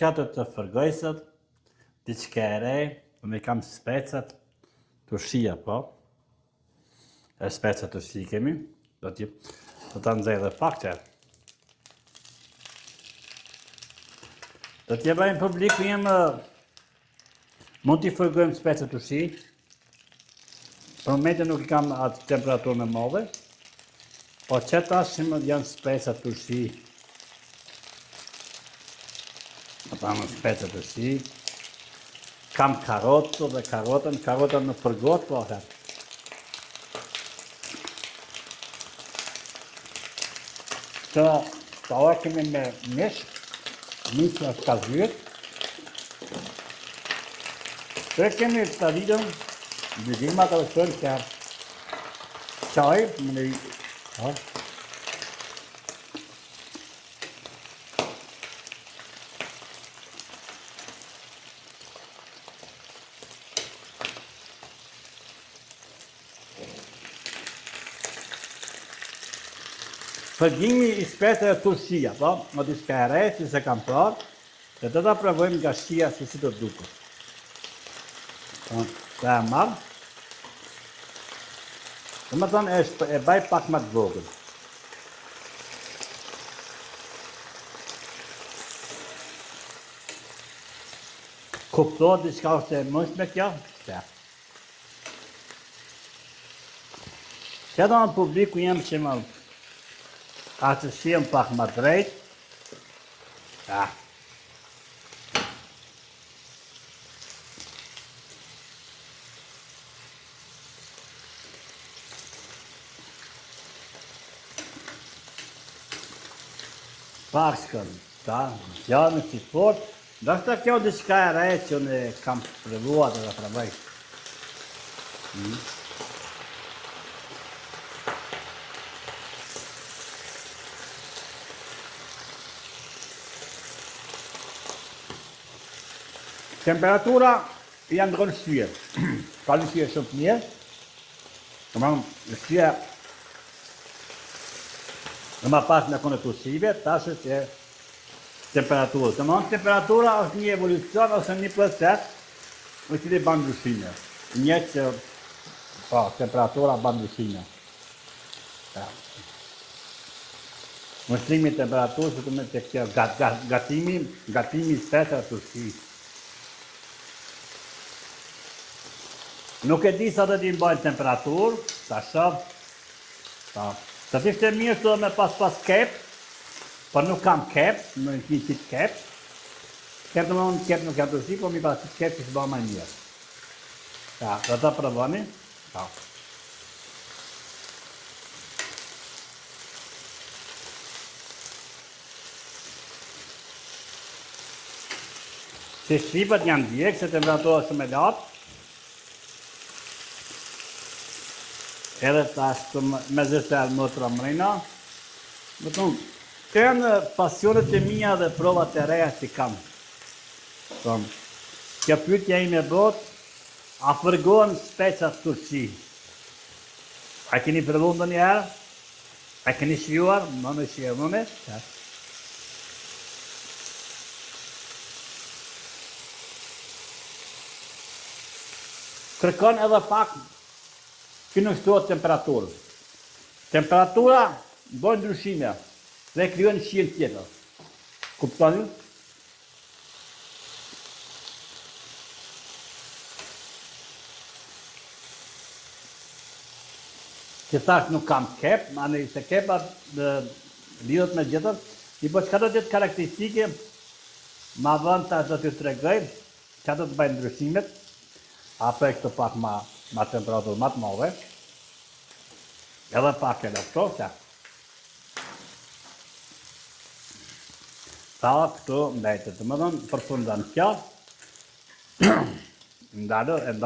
Që të fërgojsët, diçka e re, unë kam specat, turshia po. E specat turshi kemi, do ta nxjerr dhe pak që. Do t'je bëjmë publiku jemë, mund t'i fërgojmë specat turshi. Për momentin nuk i kam atë temperaturën e madhe, po që tashim janë specat turshi. Ata në specat turshi. Kam karotë dhe karotën në përgot, po herë. Që ta kemi me mish është ka zyrë. Që kemi të vidëm, dyzimat të shërë që qaj, më në rritë. Përgjimi i spesave turshia, po, në diçka e re, që se kam prarë, dhe do ta provojmë nga shia si do duket. Ta e marrë. Dhe më thonë e baj pak më të vogël. Kuptohet diçka është e mëshme kjo? Se. Që do në publiku jem që më atë shiem pak më drejt. Pak shkën, janë që fort. Do shta kjo diçka e re që unë kam provuar dhe provoj. Temperatura janë ndronë shqyë. Ka në shqyë shumë të mirë. Në shqyë në ma pas në kone tursive, tashë që temperaturë. Temperatura është një evolucion ose një proces në që të banë ndryshime. Një që temperatura banë ndryshime. Mështrimi temperaturë që të me të kjo gatimi spesave turshi. Nuk e di sa të ti mbajnë temperaturë, ta shumë. Të t'ishte mirë të me pas kep, për nuk kam kep, në një qitë kep. Kep në më në kep nuk jam të shi, po mi pas qitë kep që shë bëha maj mirë. Do të provoni. Si shqipët janë djekë, se temperatura shumë e latë. Edhe tash të me zërtel më të ramrejna. Më tonë, të janë pasionet e mija dhe provat e reja që kam. Kjo pyetja ime bot, a fërgohen specat turshi? A keni provu ndonjëherë? A keni shijuar? Më në shijuar më me? Kërkon edhe pak që nuk shtohet temperaturë. Temperatura bën ndryshime dhe krijon shijen tjetër. Kuptoni? Që thash nuk kam kep, anë se kepat lidhet me gjithër, i po çka do të jetë karakteristike, ma vën tash do t'ju tregoj, çka do të bëjnë ndryshimet, apo e këtë pak ma temperaturë më të madhe, edhe pak e lëftosja. Ta këtu mbejtet, të më dhënë përfundan kjo, ndalë